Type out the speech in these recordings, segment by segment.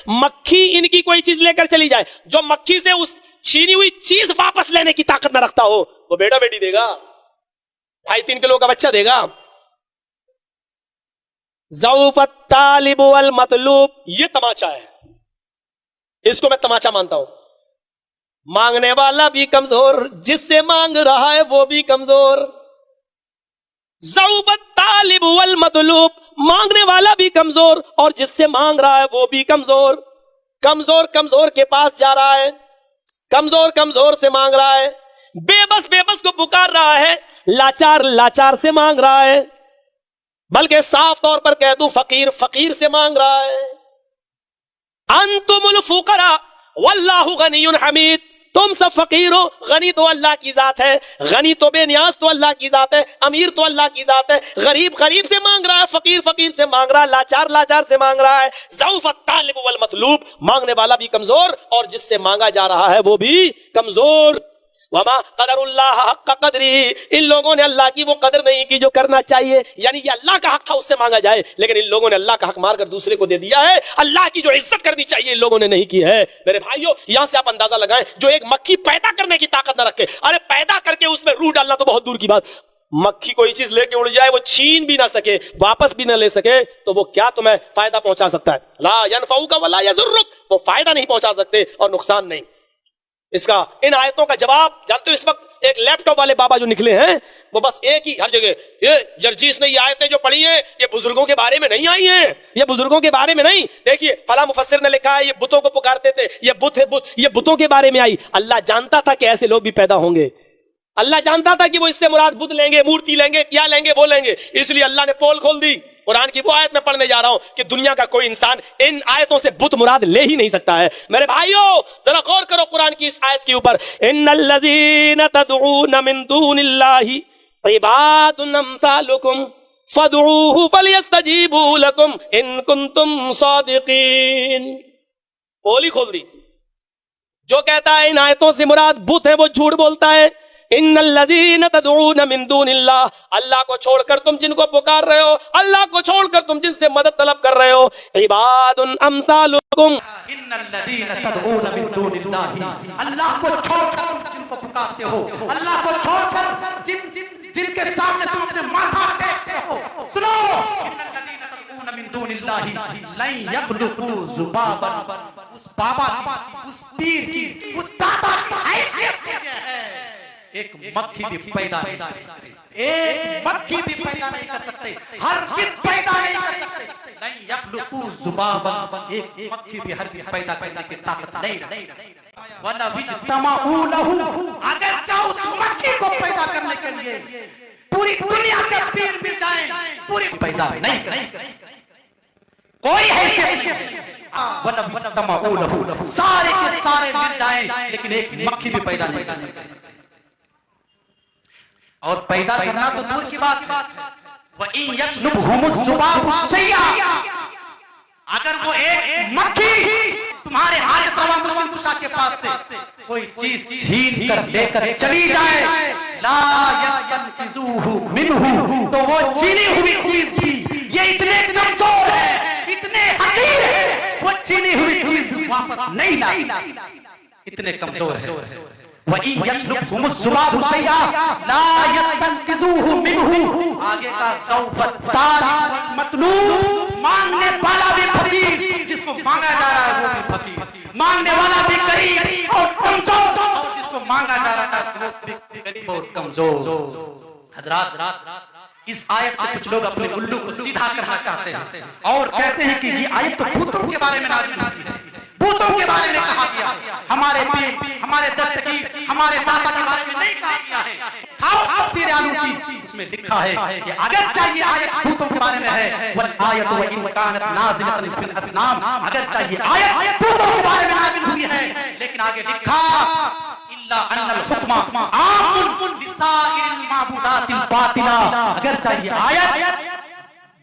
मक्खी इनकी कोई चीज लेकर चली जाए, जो मक्खी से उस छीनी हुई चीज वापस लेने की ताकत न रखता हो, वो बेटा बेटी देगा, 2.5-3 किलो का बच्चा देगा। ज़ौफ़त तालिब वल मतलूब, ये तमाचा है, इसको मैं तमाचा मानता हूं। मांगने वाला भी कमजोर, जिससे मांग रहा है वो भी कमजोर। ज़ौफ़त तालिब वल मतलूब, मांगने वाला भी कमजोर और जिससे मांग रहा है वो भी कमजोर। कमजोर कमजोर के पास जा रहा है, कमजोर कमजोर से मांग रहा है, बेबस बेबस को पुकार रहा है, लाचार लाचार से मांग रहा है, बल्कि साफ तौर पर कह दूं फकीर फकीर से मांग रहा है। अंतुमुल फुकरा वल्लाहु गनियुन हमीद, तुम सब फकीर हो, गनी तो अल्लाह की जात है, गनी तो बेनियाज तो अल्लाह की जात है, अमीर तो अल्लाह की जात है। गरीब गरीब से मांग रहा है, फकीर फकीर से मांग रहा है, लाचार लाचार से मांग रहा है। ज़ौफ़त तालिब वल मतलूब, मांगने वाला भी कमजोर और जिससे मांगा जा रहा है वो भी कमजोर। वमा क़दरुल्लाह हक़्क़ क़द्रिही, इन लोगों ने अल्लाह की वो कदर नहीं की जो करना चाहिए, यानी ये अल्लाह का हक था उससे मांगा जाए, लेकिन इन लोगों ने अल्लाह का हक मारकर दूसरे को दे दिया है। अल्लाह की जो इज्जत करनी चाहिए इन लोगों ने नहीं की है। मेरे भाइयों, यहां से आप अंदाजा लगाएं, जो एक मक्खी पैदा करने की ताकत न रखे, अरे पैदा करके उसमें रूह डालना तो बहुत दूर की बात, मक्खी कोई चीज लेके उड़ जाए, वो छीन भी ना सके, वापस भी ना ले सके, तो वो क्या तुम्हें फायदा पहुंचा सकता है? ला यनफउका वला यज़ुर्रुक, वो फायदा नहीं पहुंचा सकते और नुकसान नहीं। इसका इन आयतों का जवाब जानते हो, इस वक्त एक लैपटॉप वाले बाबा जो निकले हैं, वो बस एक ही हर जगह, ये जर्जीस ने ये आयतें जो पढ़ी हैं, ये बुजुर्गों के बारे में नहीं आई हैं, ये बुजुर्गों के बारे में नहीं। देखिए फला मुफस्सिर ने लिखा है, ये बुतों को पुकारते थे, ये बुत है बुत, ये बुतों के बारे में आई। अल्लाह जानता था कि ऐसे लोग भी पैदा होंगे, अल्लाह जानता था कि वो इससे मुराद बुत लेंगे, मूर्ति लेंगे, क्या लेंगे वो लेंगे, इसलिए अल्लाह ने पोल खोल दी। कुरान की वो आयत में पढ़ने जा रहा हूं कि दुनिया का कोई इंसान इन आयतों से बुत मुराद ले ही नहीं सकता है। मेरे भाइयों, जरा गौर करो कुरान की इस आयत के ऊपर, इन्नल्लज़ीना तदऊना मिन दूनिल्लाहि इबादुन अम्सालुकुम फदऊहु फलयस्तजीबू लकुम इन कुंतुम सादिकीन। पोल ही खोल दी। जो कहता है इन आयतों से मुराद बुत है वो झूठ बोलता है। इन्नल्लज़ीना तदऊना मिन दूनिल्लाह, अल्लाह को छोड़कर तुम जिनको पुकार रहे हो, अल्लाह को छोड़कर तुम जिनसे मदद तलब कर रहे हो, इबादुन अम्सालुकुम, इन्नल्लज़ीना तदऊना मिन दूनिल्लाह, अल्लाह को छोड़कर जिनको पुकारते हो, अल्लाह को छोड़कर जिनके सामने तुम अपने माथा टेकते हो, सुनो, इन्नल्लज़ीना तदऊना मिन दूनिल्लाह लन यखलुकू ज़ुबाबन, उस बाबा की, उस पीर की, उस दाता की हैसियत है, एक मक्खी भी पैदा नहीं कर सकते, एक मक्खी भी पैदा नहीं कर सकते, हर किस पैदा नहीं कर सकते, नहीं यखलुकू ज़ुबाबन, एक मक्खी भी हर किस पैदा करने की ताकत नहीं रखती। वला विजतमाउ लहू, अगर चाहो उस मक्खी को पैदा करने के लिए पूरी दुनिया के पीर मिल जाएं, पूरी पैदा नहीं कर सकते, कोई हैसियत, वला विजतमाउ लहू, सारे के सारे मिल जाएं, लेकिन एक मक्खी भी पैदा नहीं कर सकते। और पैदा करना तो दूर की बात है, वइन यस्लुबहुमुज़ ज़ुबाबु शैया, अगर वो एक मक्खी तुम्हारे हाजत रवा मुश्किल कुशा के पास से कोई चीज छीन कर लेकर चली जाए, ला यस्तनकिज़ूहु मिनहु, तो वो छीनी हुई चीज की ये इतने कमजोर है, इतने हकीर है, वो छीनी हुई चीज वापस नहीं ला सकती, इतने कमजोर है। वइन यस्लुबहुमुज़ ज़ुबाबु शैया ला यस्तनकिज़ूहु मिनहु, आगे का ज़ौफ़त तालिब मतलूब, मांगने वाला भी फकीर, जिसको मांगा जा रहा है वो भी फकीर, मांगने वाला भी गरीब और कमजोर, और जिसको मांगा जा रहा है वो भी गरीब और कमजोर। हज़रात, इस आयत से कुछ लोग अपने उल्लू को सीधा करना चाहते हैं और कहते हैं कि ये आयत तो भूतों के बारे में नाज़िल हुई है, भूतों के बारे में कहा गया, हमारे पीर, हमारे दस्तगीर, हमारे दाता के बारे में नहीं कहा गया है। आओ तफसीर आलूसी, उसमें लिखा है कि अगर चाहिए आयत भूतों के बारे में है, वल आयत व इन कानत नाज़िलतन फिल असनाम, अगर चाहिए आयत भूतों के बारे में नाज़िल हुई है, लेकिन आगे लिखा इल्ला अन्नल हुक्मा आमुन लिसाइरिल माबूदातिल बातिला, अगर चाहिए आयत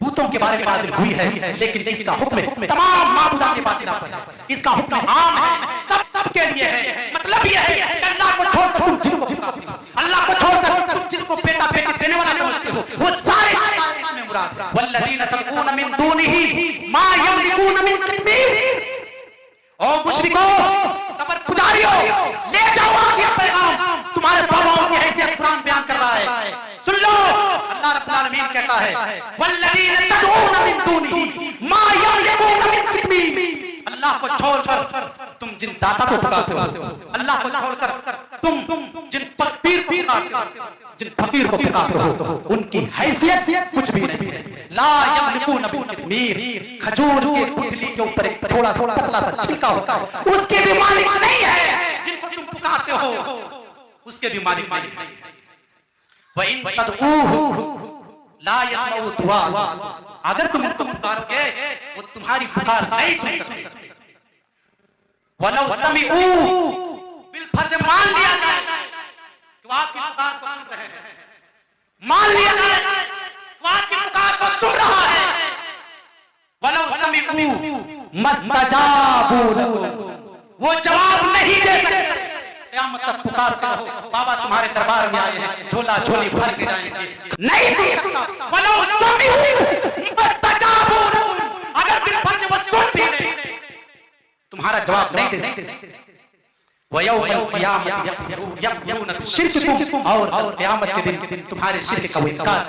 भूतों के बारे में नाज़िल हुई है, लेकिन इसका हुक्म तमाम माबूदात के बातिला पर है, इसका हुक्म आम है, सब के लिए है। मतलब यह है कि अल्लाह को छोड़कर तुम जिनको पुकारते हो, अल्लाह को छोड़कर तुम जिनको बेटा बेटी देने वाला समझते हो, वो सारे इसमें मुराद। वल्लज़ीना तदऊना मिन दूनिही मा यमलिकूना मिन क़ित्मीर, कहता है वल्लज़ीना तदऊना मिन दूनिही मा यमलिकूना मिन क़ित्मीर। अल्लाह को छोड़कर तुम जिन दाता को पुकारते हो, अल्लाह को छोड़कर तुम जिन फकीर को पुकारते हो, जिन फकीर को पुकारते हो, उनकी हैसियत कुछ भी नहीं। ला यमलिकूना मिन क़ित्मीर, खजूर के गुठली के ऊपर एक थोड़ा सा पतला सा छिलका होता है, उसके भी मालिक नहीं है। जिनको तुम पुकारते हो उसके भी मालिक नहीं है। व इन तदऊहु ला यस्मऊ दुआ, अगर तुम उनको पुकारोगे वो तुम्हारी पुकार नहीं सुन सकते। वलौ समिऊ, बिलफर्ज मान लिया जाए कि वो आपकी पुकार को सुन रहे हैं, मान लिया जाए वो आपकी पुकार को सुन रहा है। वलौ समिऊ मस्तजाबू लहू, वो जवाब नहीं दे सकते। क़यामत तक पुकारते रहो, बाबा तुम्हारे दरबार में आए हैं, झोला झोली भर के जाएंगे। नहीं सुना, वलौ समिऊ मस्तजाबू लहू, अगर बिलफर्ज वो सुन भी नहीं, तुम्हारा जवाब नहीं दे सकते। वयौमल क़ियामत यकफुरूना बिशिर्किकुम, और क़यामत के दिन तुम्हारे शिर्क का वो इनकार